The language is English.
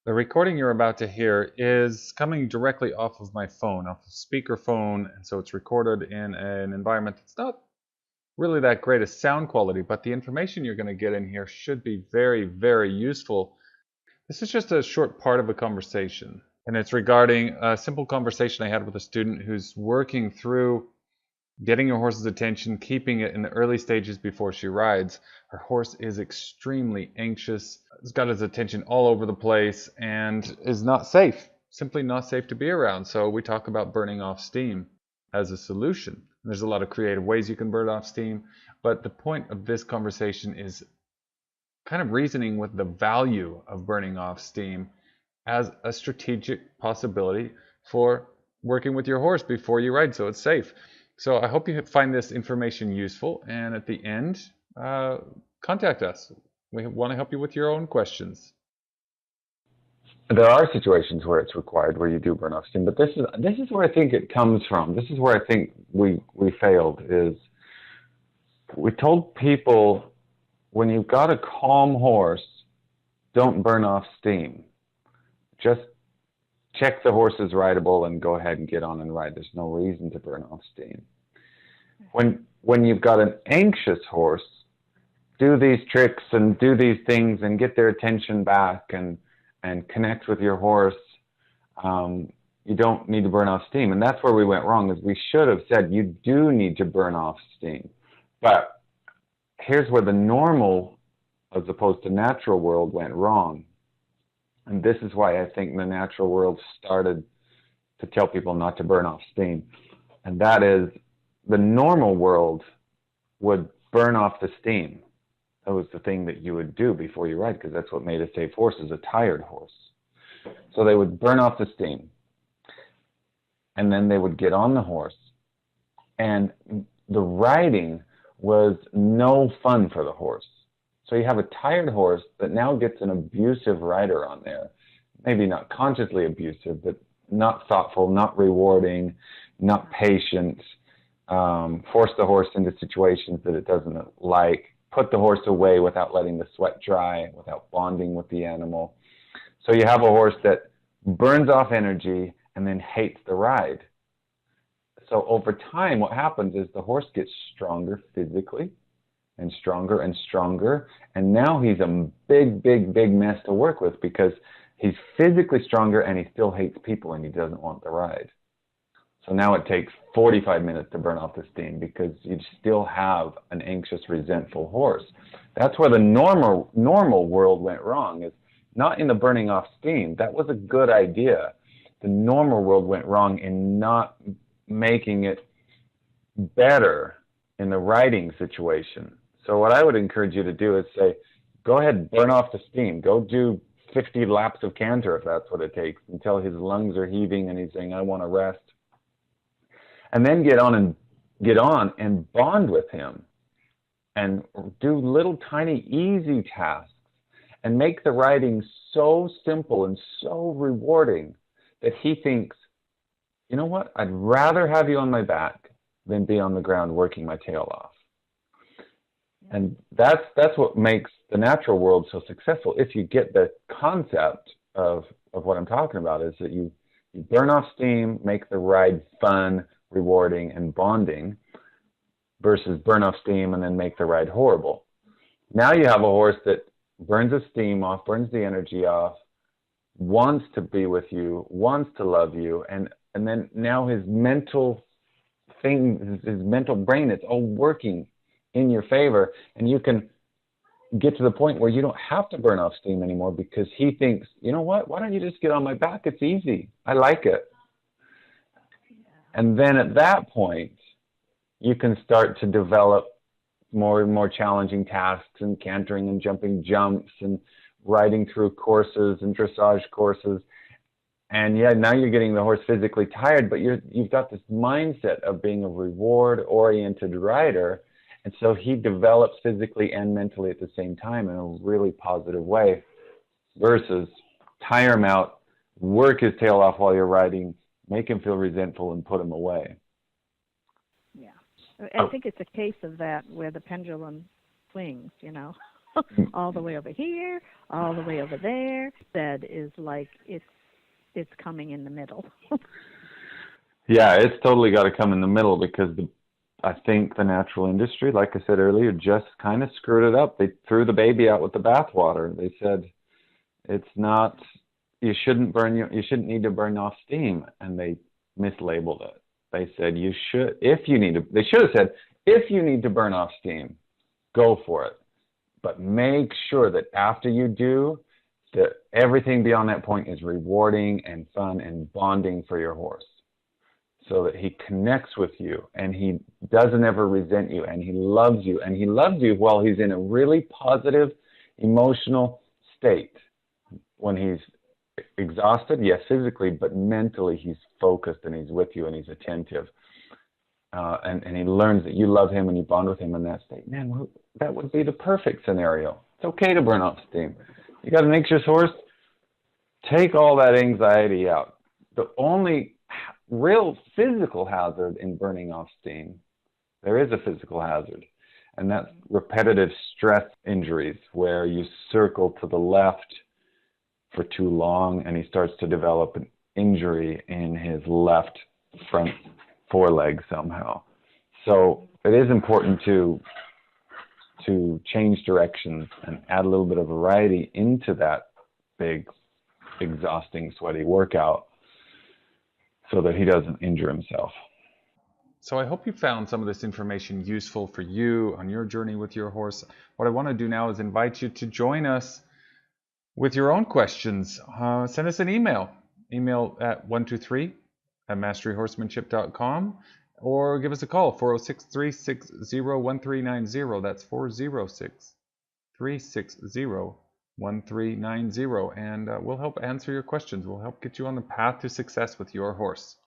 The recording you're about to hear is coming directly off of my phone, off of speakerphone, and so it's recorded in an environment that's not really that great a sound quality, but the information you're going to get in here should be very, very useful. This is just a short part of a conversation, and it's regarding a simple conversation I had with a student who's working through getting your horse's attention, keeping it in the early stages before she rides. Her horse is extremely anxious, has got his attention all over the place, and is not safe, simply not safe to be around. So we talk about burning off steam as a solution. There's a lot of creative ways you can burn off steam, but the point of this conversation is kind of reasoning with the value of burning off steam as a strategic possibility for working with your horse before you ride so it's safe. So I hope you find this information useful, and at the end, contact us. We want to help you with your own questions. There are situations where it's required, where you do burn off steam, but this is where I think it comes from. This is where I think we failed. Is we told people when you've got a calm horse, don't burn off steam. Just check the horse is rideable and go ahead and get on and ride. There's no reason to burn off steam. When you've got an anxious horse, do these tricks and do these things and get their attention back and connect with your horse. You don't need to burn off steam. And that's where we went wrong, is we should have said you do need to burn off steam. But here's where the normal as opposed to natural world went wrong. And this is why I think the natural world started to tell people not to burn off steam. And that is, the normal world would burn off the steam. That was the thing that you would do before you ride, because that's what made a safe horse, is a tired horse. So they would burn off the steam. And then they would get on the horse. And the riding was no fun for the horse. So you have a tired horse that now gets an abusive rider on there. Maybe not consciously abusive, but not thoughtful, not rewarding, not patient, force the horse into situations that it doesn't like, put the horse away without letting the sweat dry, without bonding with the animal. So you have a horse that burns off energy and then hates the ride. So over time, what happens is the horse gets stronger physically, and stronger and stronger. And now he's a big, big, big mess to work with, because he's physically stronger and he still hates people and he doesn't want the ride. So now it takes 45 minutes to burn off the steam, because you still have an anxious, resentful horse. That's where the normal world went wrong, is not in the burning off steam. That was a good idea. The normal world went wrong in not making it better in the riding situation. So what I would encourage you to do is say, go ahead and burn off the steam. Go do 50 laps of canter if that's what it takes, until his lungs are heaving and he's saying, I want to rest. And then get on and bond with him and do little tiny easy tasks and make the riding so simple and so rewarding that he thinks, you know what, I'd rather have you on my back than be on the ground working my tail off. And that's what makes the natural world so successful. If you get the concept of what I'm talking about, is that you burn off steam, make the ride fun, rewarding, and bonding, versus burn off steam and then make the ride horrible. Now you have a horse that burns the steam off, burns the energy off, wants to be with you, wants to love you, and then now his mental brain, it's all working in your favor, and you can get to the point where you don't have to burn off steam anymore, because he thinks, you know what, why don't you just get on my back? It's easy. I like it. And then at that point, you can start to develop more and more challenging tasks, and cantering and jumping jumps and riding through courses and dressage courses. And yeah, now you're getting the horse physically tired, but you've got this mindset of being a reward-oriented rider. And so he develops physically and mentally at the same time in a really positive way, versus tire him out, work his tail off while you're riding, make him feel resentful, and put him away. Yeah. I think it's a case of that where the pendulum swings, all the way over here, all the way over there. That is like it's coming in the middle. Yeah, it's totally got to come in the middle because I think the natural industry, like I said earlier, just kind of screwed it up. They threw the baby out with the bathwater. They said it's not, you shouldn't need to burn off steam, and they mislabeled it. They said they should have said, if you need to burn off steam, go for it. But make sure that after you do, that everything beyond that point is rewarding and fun and bonding for your horse, so that he connects with you and he doesn't ever resent you, and he loves you, and he loves you while he's in a really positive emotional state. When he's exhausted, yes, physically, but mentally he's focused and he's with you and he's attentive. And he learns that you love him and you bond with him in that state. Man, that would be the perfect scenario. It's okay to burn off steam. You got an anxious horse, take all that anxiety out. The only real physical hazard in burning off steam, there is a physical hazard, and that's repetitive stress injuries, where you circle to the left for too long and he starts to develop an injury in his left front foreleg somehow. So it is important to change directions and add a little bit of variety into that big, exhausting, sweaty workout so that he doesn't injure himself. So I hope you found some of this information useful for you on your journey with your horse. What I want to do now is invite you to join us with your own questions. Send us an email at 123@masteryhorsemanship.com, or give us a call, 406-360-1390. That's 406-360-1390, and we'll help answer your questions. We'll help get you on the path to success with your horse.